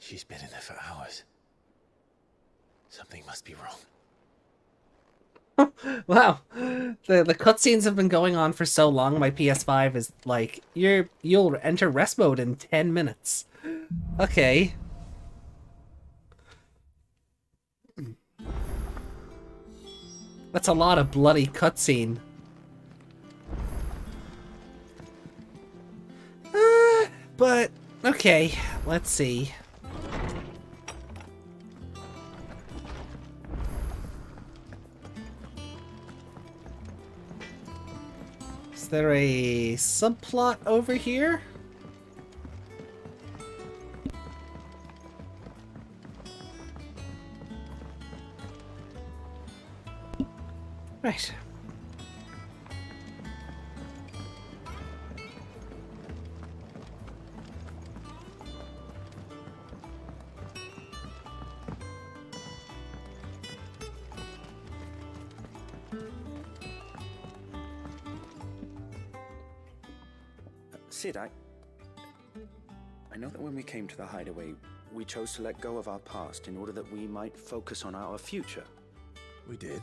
She's been in there for hours. Something must be wrong. Wow, the cutscenes have been going on for so long. My PS5 is like, you'll enter rest mode in 10 minutes. Okay. That's a lot of bloody cutscene. But okay, let's see. Is there a subplot over here? Right. Sid, I know that when we came to the hideaway, we chose to let go of our past in order that we might focus on our future. We did?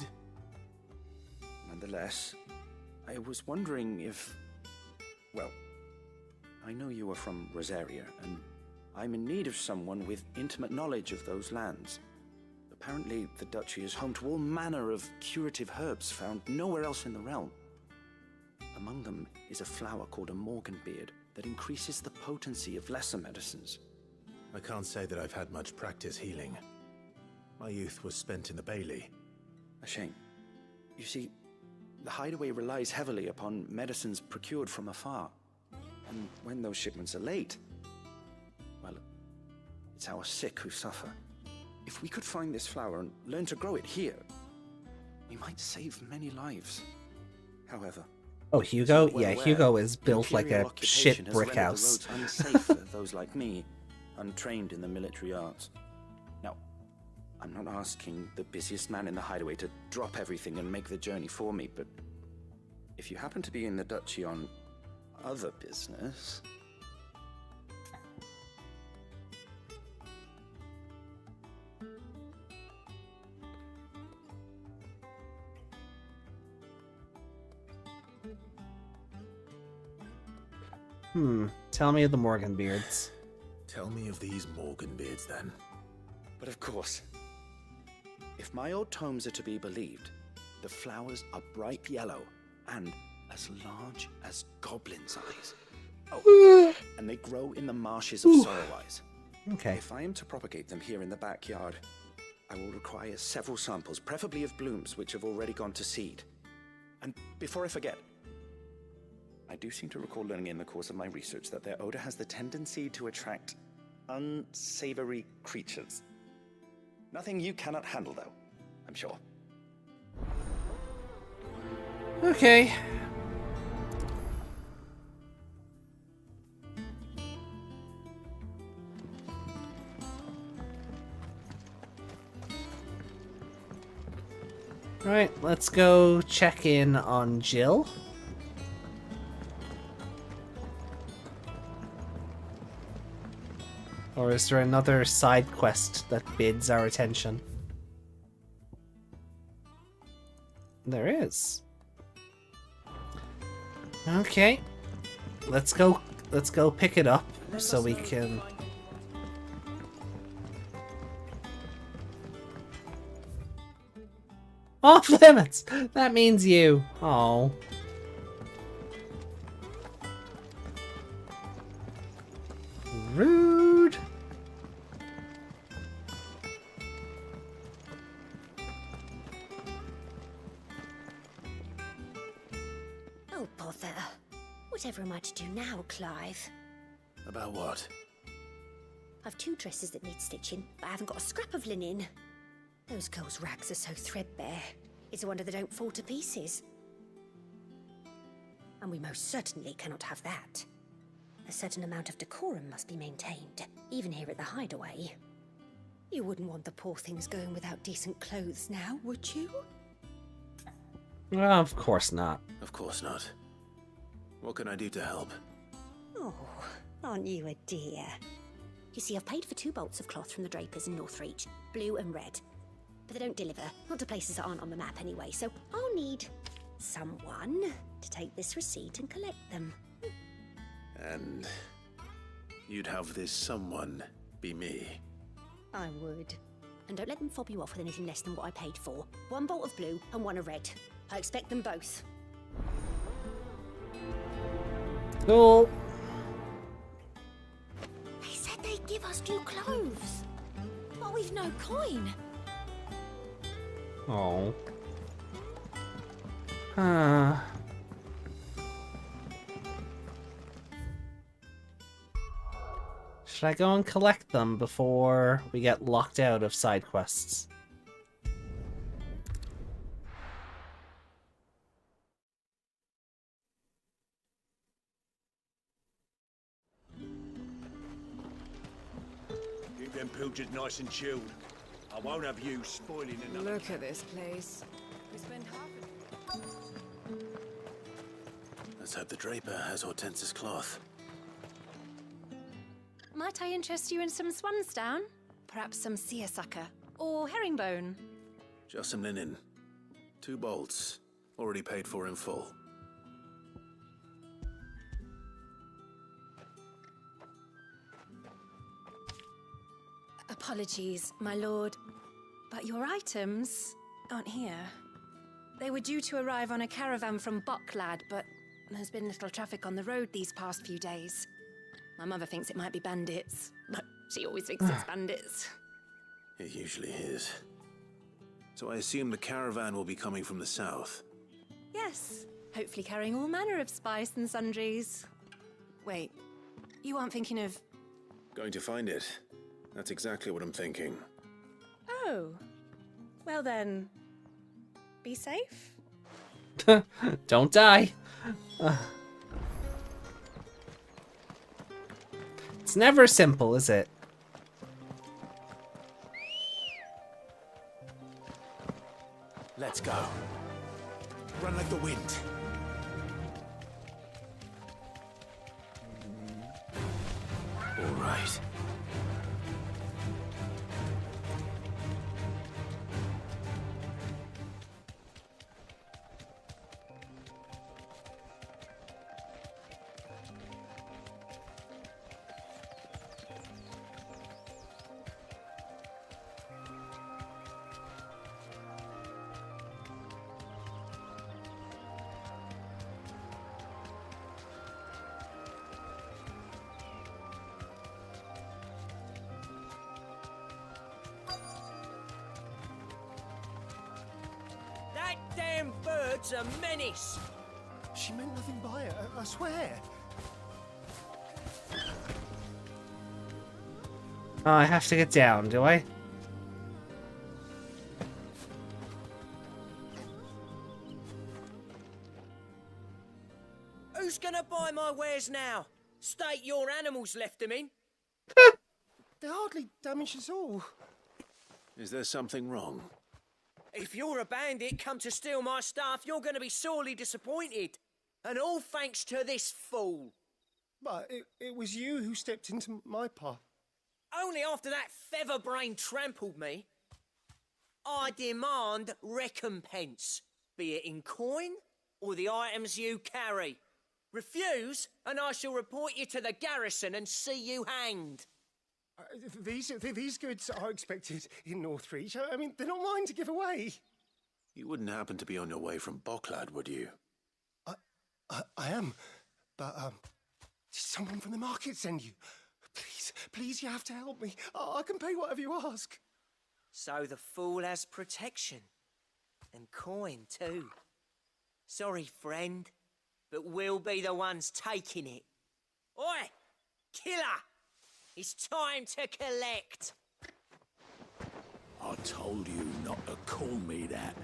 Nonetheless, I was wondering if... Well, I know you are from Rosaria, and I'm in need of someone with intimate knowledge of those lands. Apparently, the duchy is home to all manner of curative herbs found nowhere else in the realm. Among them is a flower called a morganbeard that increases the potency of lesser medicines. I can't say that I've had much practice healing. My youth was spent in the Bailey. A shame. You see, the hideaway relies heavily upon medicines procured from afar. And when those shipments are late, well, it's our sick who suffer. If we could find this flower and learn to grow it here, we might save many lives. However, Oh, Hugo? well Yeah, aware, Hugo is built the like a imperial occupation shit has brick rendered house. The roads unsafe for those like me, untrained in the military arts. Now, I'm not asking the busiest man in the hideaway to drop everything and make the journey for me, but if you happen to be in the duchy on other business... Tell me of the Morganbeards. Tell me of these Morganbeards, then. But of course, if my old tomes are to be believed, the flowers are bright yellow and as large as goblins' eyes. Oh, and they grow in the marshes of Sorrowise. Okay. If I am to propagate them here in the backyard, I will require several samples, preferably of blooms which have already gone to seed. And before I forget, I do seem to recall learning in the course of my research that their odor has the tendency to attract unsavory creatures. Nothing you cannot handle, though, I'm sure. Okay. Right, let's go check in on Jill. Or is there another side quest that bids our attention? There is. Okay. Let's go pick it up so we can... Off limits! That means you. Oh. Rude. Oh, bother. Whatever am I to do now, Clive? About what? I've 2 dresses that need stitching, but I haven't got a scrap of linen. Those girls' rags are so threadbare. It's a wonder they don't fall to pieces. And we most certainly cannot have that. A certain amount of decorum must be maintained, even here at the hideaway. You wouldn't want the poor things going without decent clothes now, would you? Well, of course not. Of course not. What can I do to help? Oh, aren't you a dear? You see, I've paid for 2 bolts of cloth from the drapers in Northreach, blue and red. But they don't deliver, not to places that aren't on the map anyway, so I'll need someone to take this receipt and collect them. And you'd have this someone be me. I would. And don't let them fob you off with anything less than what I paid for. 1 bolt of blue and 1 of red. I expect them both. Cool. They said they'd give us new clothes. But we've no coin. Oh. Should I go and collect them before we get locked out of side quests? Keep them pilchards nice and chilled. I won't have you spoiling another. Look at this place. We spend half an... Let's hope the draper has Hortense's cloth. Might I interest you in some swansdown? Perhaps some seersucker or herringbone? Just some linen. 2 bolts. Already paid for in full. Apologies, my lord, but your items aren't here. They were due to arrive on a caravan from Bocklad, but there's been little traffic on the road these past few days. My mother thinks it might be bandits, but she always thinks it's bandits. It usually is. So I assume the caravan will be coming from the south. Yes, hopefully carrying all manner of spice and sundries. Wait, you aren't thinking of... Going to find it. That's exactly what I'm thinking. Oh, well then, be safe. Don't die. It's never simple, is it? Let's go. Run like the wind. All right. That damn bird's a menace! She meant nothing by it, I swear. Oh, I have to get down, do I? Who's gonna buy my wares now? State your animals left them in. They're hardly damaged at all. Is there something wrong? If you're a bandit come to steal my stuff, you're gonna be sorely disappointed. And all thanks to this fool. But it was you who stepped into my path. Only after that featherbrain trampled me. I demand recompense, be it in coin or the items you carry. Refuse, and I shall report you to the garrison and see you hanged. These goods are expected in Northreach. I mean, they're not mine to give away. You wouldn't happen to be on your way from Bocklad, would you? I am, but did someone from the market send you? Please, you have to help me. I can pay whatever you ask. So the fool has protection. And coin, too. Sorry, friend, but we'll be the ones taking it. Oi! Killer! It's time to collect! I told you not to call me that.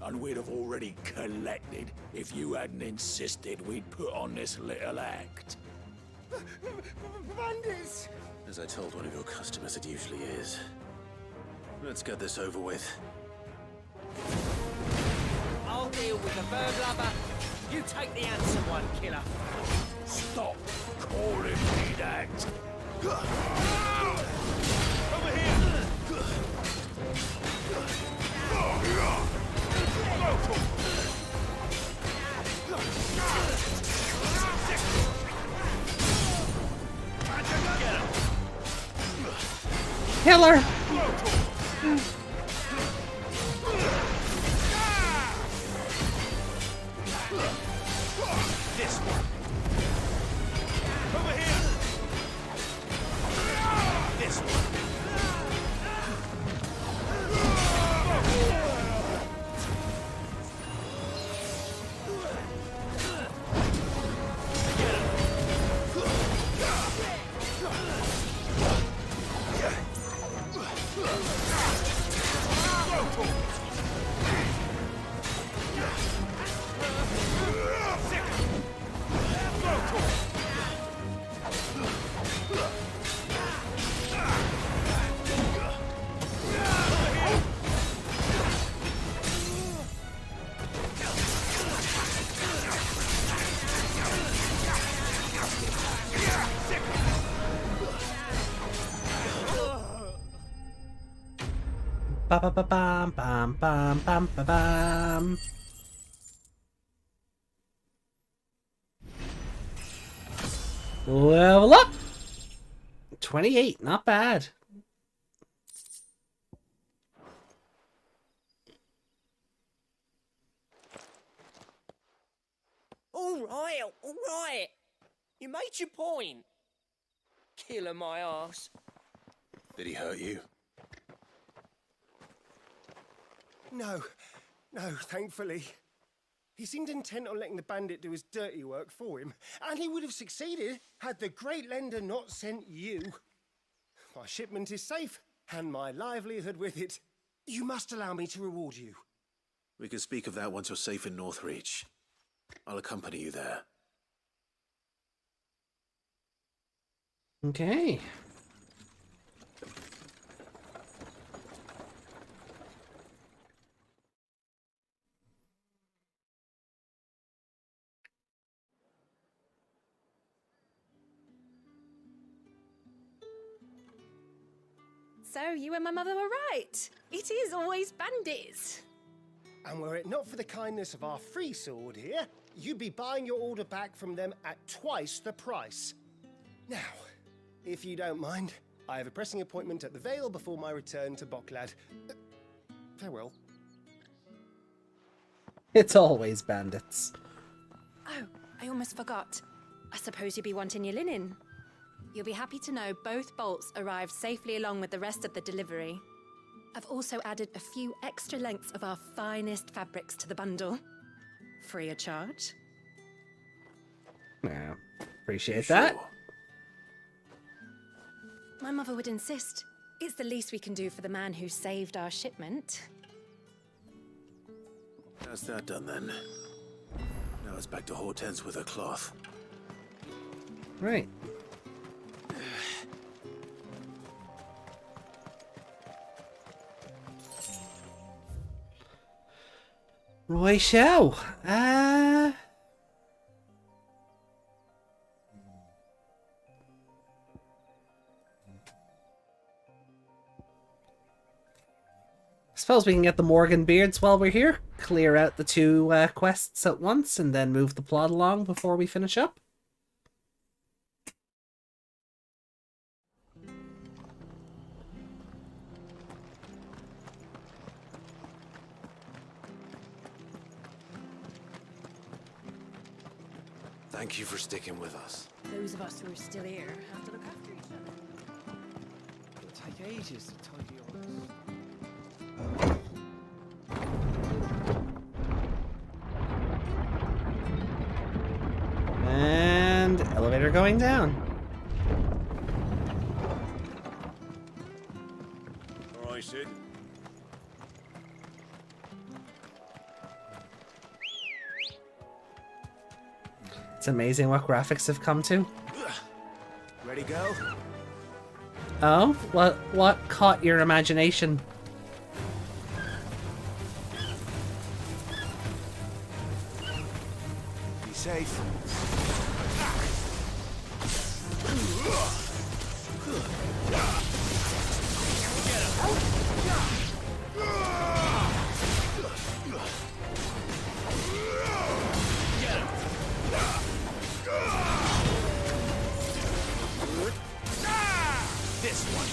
And we'd have already collected if you hadn't insisted we'd put on this little act. Bandits! As I told one of your customers, it usually is. Let's get this over with. I'll deal with the bird lover. You take the handsome one, killer. Stop calling me that. Killer! This one. Over here. This one. Ba ba ba bam bam bam bam ba bam. Level up! 28, not bad. All right. You made your point. Killer my ass. Did he hurt you? No, thankfully. He seemed intent on letting the bandit do his dirty work for him, and he would have succeeded had the great lender not sent you. My shipment is safe, and my livelihood with it. You must allow me to reward you. We can speak of that once you're safe in Northreach. I'll accompany you there. Okay. So, you and my mother were right. It is always bandits. And were it not for the kindness of our free sword here, you'd be buying your order back from them at twice the price. Now, if you don't mind, I have a pressing appointment at the Vale before my return to Boklad. Farewell. It's always bandits. Oh, I almost forgot. I suppose you'll be wanting your linen. You'll be happy to know both bolts arrived safely along with the rest of the delivery. I've also added a few extra lengths of our finest fabrics to the bundle. Free of charge. Yeah, appreciate that. Sure. My mother would insist. It's the least we can do for the man who saved our shipment. That's that done then. Now it's back to Hortense with her cloth. Right. Roy Shao. Suppose we can get the Morgan beards while we're here. Clear out the two quests at once and then move the plot along before we finish up. Thank you for sticking with us. Those of us who are still here have to look after each other. It'll take ages to tidy all this. And elevator going down. All right, Sid. It's amazing what graphics have come to. Ready, go? Oh, what caught your imagination? Be safe. This one.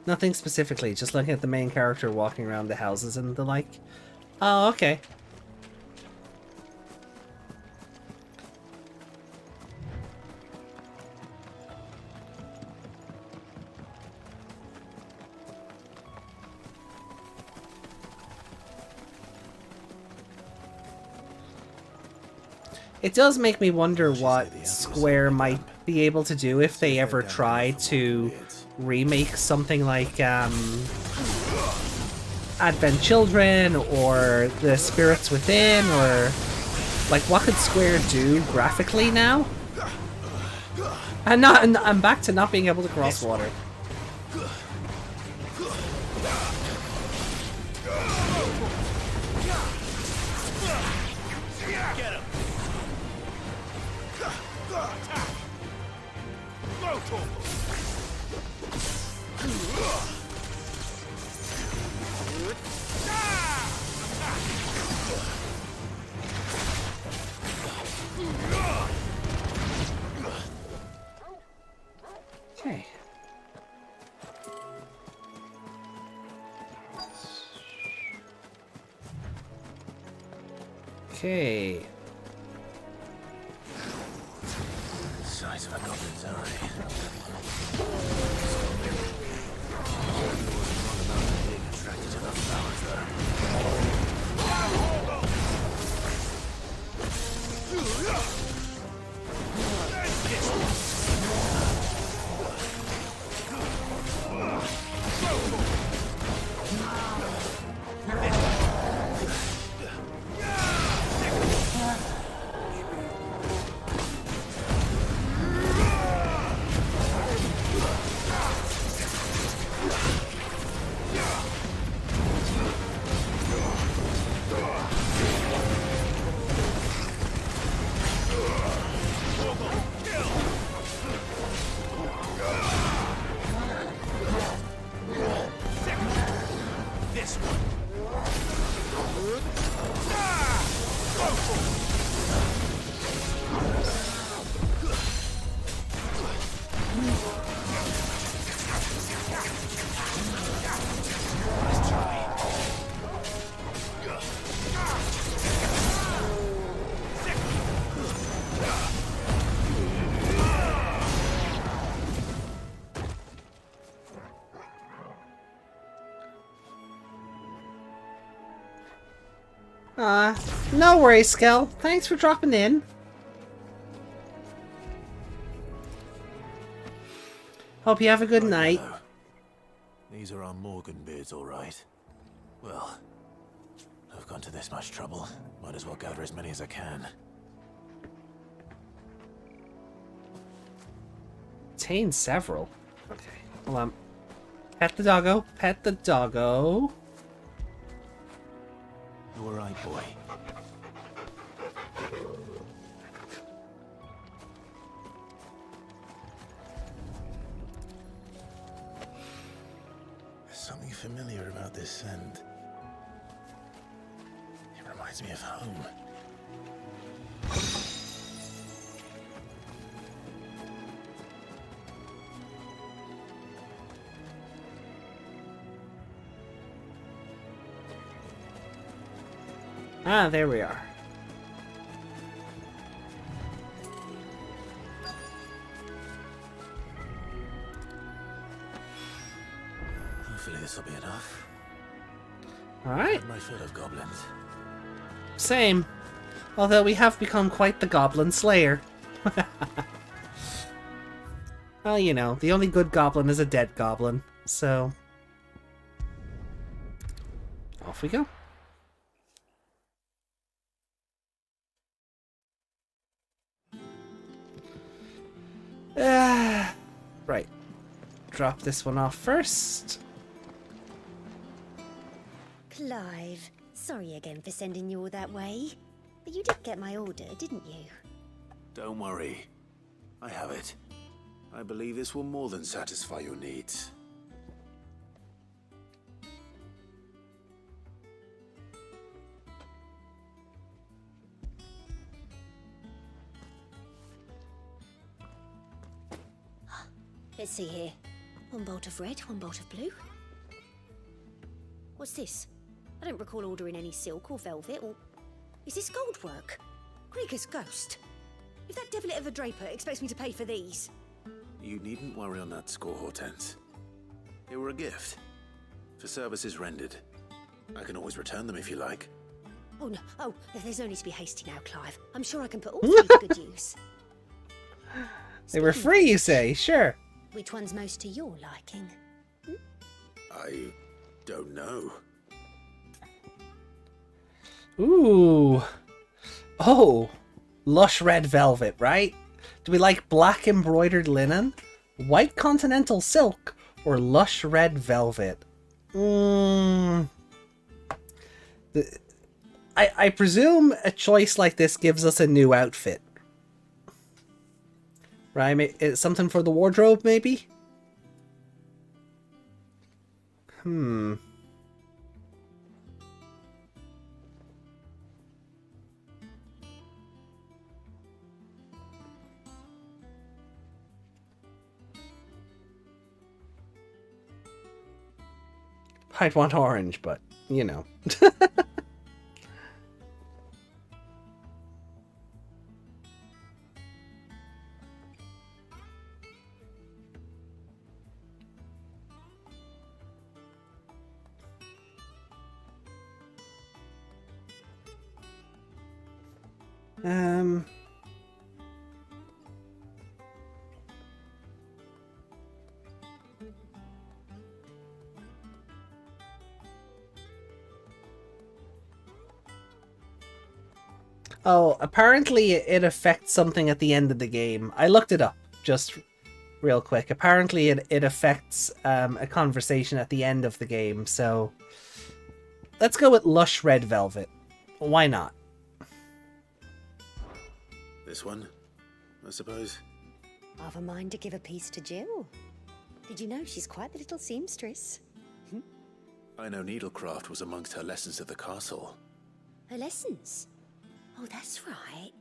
Nothing specifically, just looking at the main character walking around the houses and the like. Oh, okay. It does make me wonder what Square might be able to do if they ever try to remake something like Advent Children or The Spirits Within, or like what could Square do graphically now? And I'm back to not being able to cross water. Okay. Okay. Size of a goblin's eye. Being attracted to the flowers, No worries, Skel. Thanks for dropping in. Hope you have a good night. Hello. These are our Morgan beards, all right. Well, I've gone to this much trouble. Might as well gather as many as I can. Obtain several. Okay, hold on. Pet the doggo. Pet the doggo. You all right, boy? There's something familiar about this scent. It reminds me of home. Ah, there we are. Hopefully this will be enough. Alright. My fill of goblins. Same. Although we have become quite the goblin slayer. Well, you know, the only good goblin is a dead goblin, so... Off we go. Right. Drop this one off first. Clive, sorry again for sending you all that way. But you did get my order, didn't you? Don't worry. I have it. I believe this will more than satisfy your needs. Let's see here. One bolt of red, one bolt of blue. What's this? I don't recall ordering any silk or velvet or... Is this gold work? Krieger's ghost. If that devil of a draper expects me to pay for these... You needn't worry on that score, Hortense. They were a gift. For services rendered. I can always return them if you like. Oh no, oh, there's no need to be hasty now, Clive. I'm sure I can put all three to good use. They were free, you say? Sure. Which one's most to your liking? I don't know. Ooh. Oh. Lush red velvet, right? Do we like black embroidered linen, white continental silk, or lush red velvet? I presume a choice like this gives us a new outfit. Right? It's something for the wardrobe, maybe? I'd want orange, but, you know. Oh, apparently it affects something at the end of the game. I looked it up, just real quick. Apparently it affects a conversation at the end of the game, so... Let's go with Lush Red Velvet. Why not? This one, I suppose. I've a mind to give a piece to Jill. Did you know she's quite the little seamstress? I know needlecraft was amongst her lessons at the castle. Her lessons? Oh, that's right.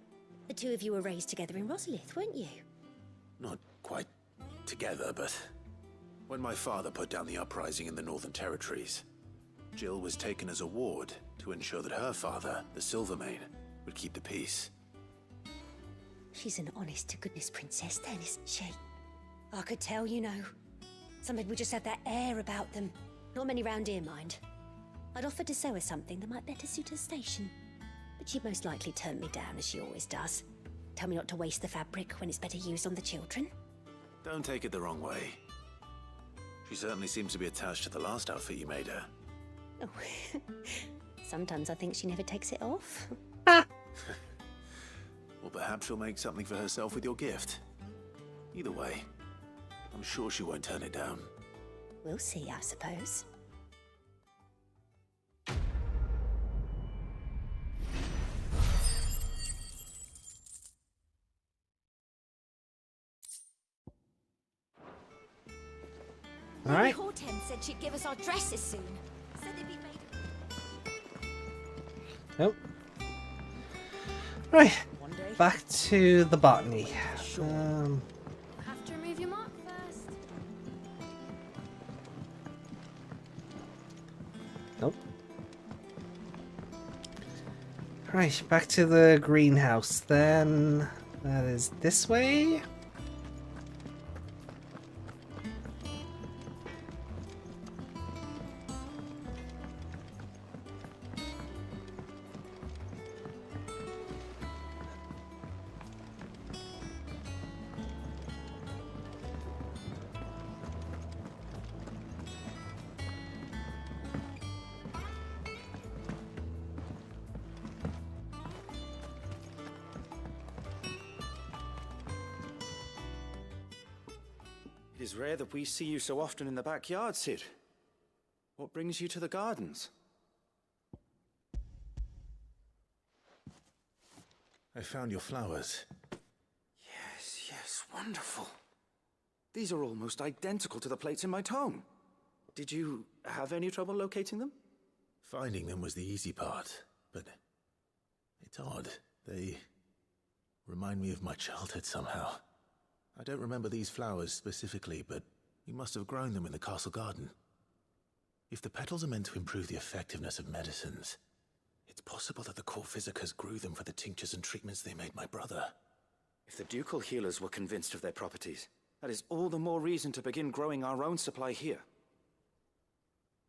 The two of you were raised together in Rosalith, weren't you? Not quite together, but when my father put down the uprising in the Northern Territories, Jill was taken as a ward to ensure that her father, the Silvermane, would keep the peace. She's an honest-to-goodness princess then, isn't she? I could tell, you know. Some people just have that air about them. Not many round here, mind. I'd offered to sew her something that might better suit her station. But she'd most likely turn me down, as she always does. Tell me not to waste the fabric when it's better used on the children. Don't take it the wrong way. She certainly seems to be attached to the last outfit you made her. Oh, sometimes I think she never takes it off. Well, perhaps she'll make something for herself with your gift. Either way, I'm sure she won't turn it down. We'll see, I suppose. All right. Hortense said she'd give us our dresses soon. Said they'd be made. Nope. Right. Back to the botany. Have to remove your mark first. Nope. Right, back to the greenhouse then. That is this way. It is rare that we see you so often in the backyard, Sid. What brings you to the gardens? I found your flowers. Yes, wonderful. These are almost identical to the plates in my tome. Did you have any trouble locating them? Finding them was the easy part, but it's odd. They remind me of my childhood somehow. I don't remember these flowers specifically, but you must have grown them in the castle garden. If the petals are meant to improve the effectiveness of medicines, it's possible that the court physicers grew them for the tinctures and treatments they made my brother. If the ducal healers were convinced of their properties, that is all the more reason to begin growing our own supply here.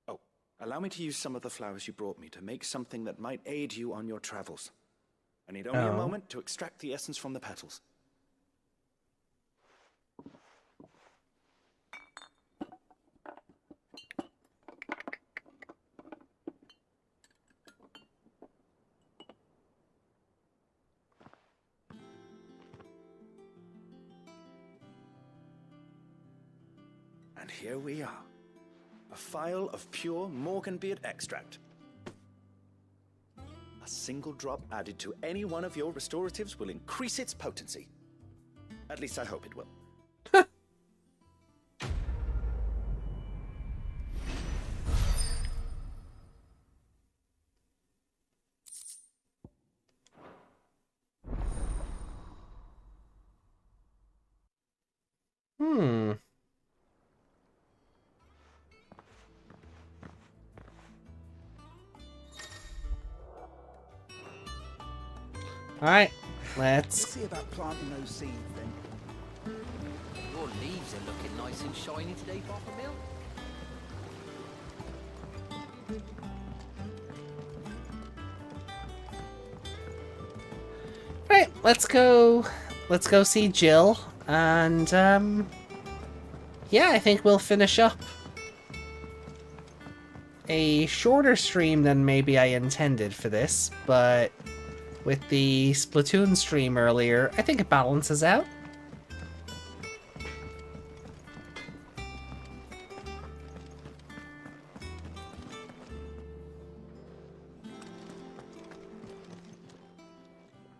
Oh, allow me to use some of the flowers you brought me to make something that might aid you on your travels. I need only a moment to extract the essence from the petals. And here we are. A phial of pure Morganbeard extract. A single drop added to any one of your restoratives will increase its potency. At least I hope it will. Alright, let's see about planting those seeds then. Your leaves are looking nice and shiny today, Bottommill. Right, let's go see Jill, and yeah, I think we'll finish up. A shorter stream than maybe I intended for this, but with the Splatoon stream earlier, I think it balances out.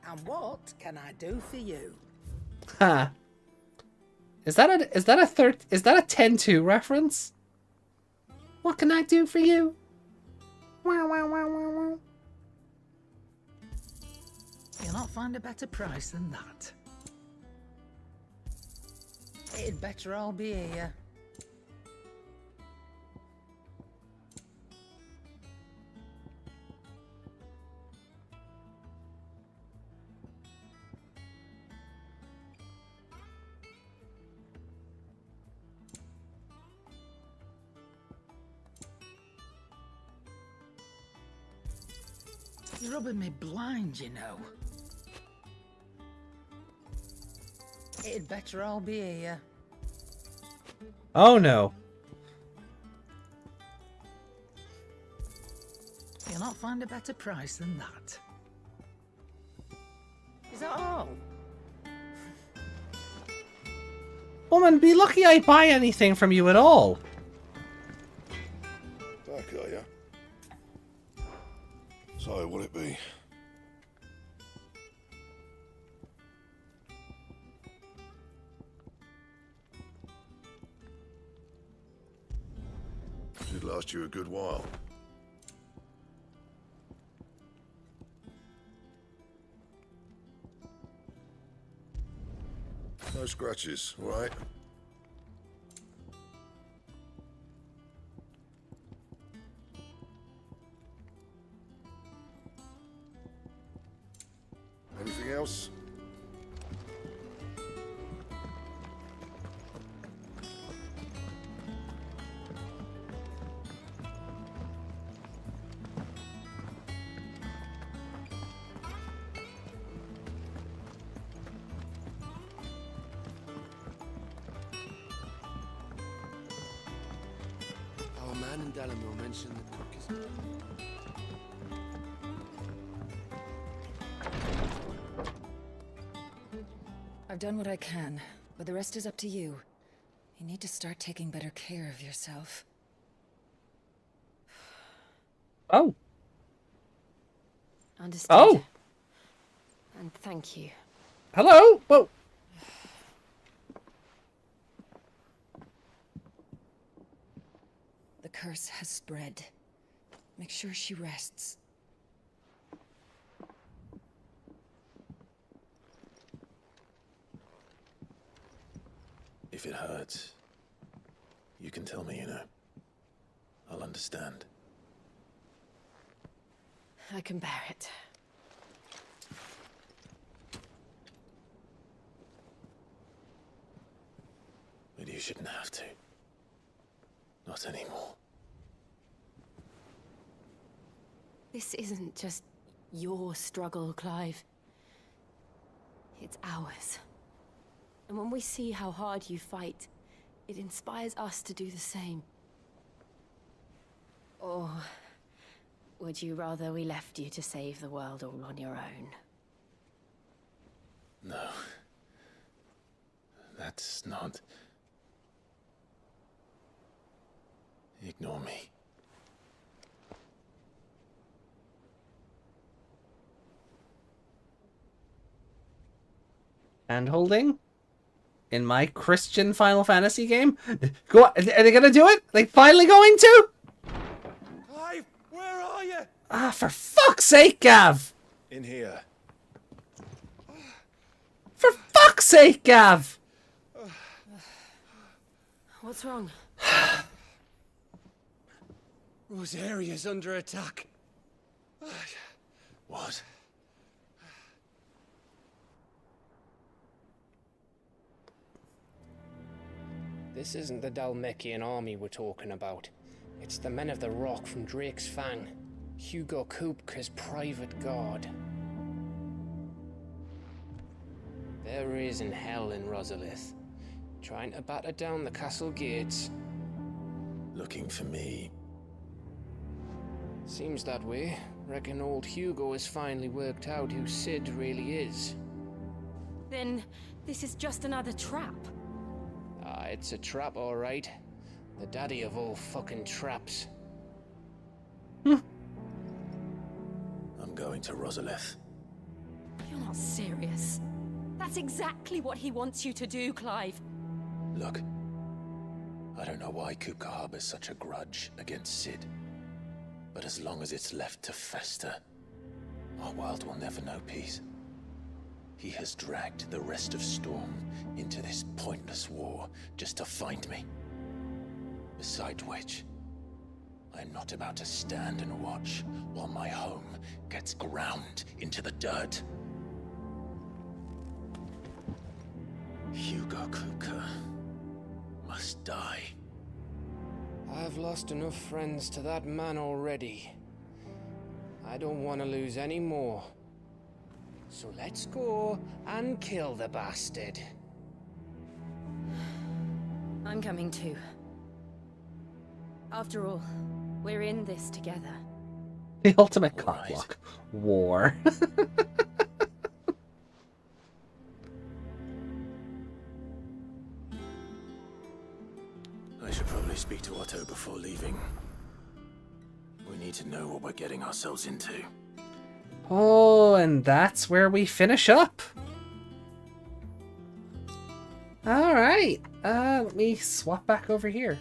And what can I do for you? Huh. Is that a 10-2 reference? What can I do for you? Wow, wow, wow, wow, wow. You'll not find a better price than that. It'd better all be here. You're rubbing me blind, you know. It'd better all be here. Oh no. You'll not find a better price than that. Is that all? Woman, be lucky I buy anything from you at all. Back, are ya? So, will it be? Should last you a good while. No scratches, all right? Anything else? Our man in Delamere mentioned the cook is... I've done what I can, but the rest is up to you. You need to start taking better care of yourself. Oh. Understood. Oh. And thank you. Hello? Whoa. The curse has spread. Make sure she rests. If it hurts, you can tell me, you know. I'll understand. I can bear it. But you shouldn't have to. Not anymore. This isn't just your struggle, Clive. It's ours. And when we see how hard you fight, it inspires us to do the same. Or would you rather we left you to save the world all on your own? No. That's not... Ignore me. Hand holding? In my Christian Final Fantasy game? Go on. Are they gonna do it? Are they finally going to? Clive, where are you? Ah, for fuck's sake, Gav! In here. For fuck's sake, Gav! What's wrong? Rosaria's under attack. What? This isn't the Dalmekian army we're talking about. It's the men of the Rock from Drake's Fang. Hugo Kupka's private guard. There is in hell in Rosalith, trying to batter down the castle gates. Looking for me. Seems that way. Reckon old Hugo has finally worked out who Sid really is. Then this is just another trap. Ah, it's a trap, all right. The daddy of all fucking traps. I'm going to Rosalith. You're not serious. That's exactly what he wants you to do, Clive. Look, I don't know why Kupka harbors such a grudge against Sid. But as long as it's left to fester, our world will never know peace. He has dragged the rest of Storm into this pointless war just to find me. Besides which, I am not about to stand and watch while my home gets ground into the dirt. Hugo Kupka must die. I've lost enough friends to that man already. I don't want to lose any more. So let's go and kill the bastard. I'm coming too. After all, we're in this together. The ultimate cockblock. War. I should probably speak to Otto before leaving. We need to know what we're getting ourselves into. Oh, and that's where we finish up. Alright. Let me swap back over here.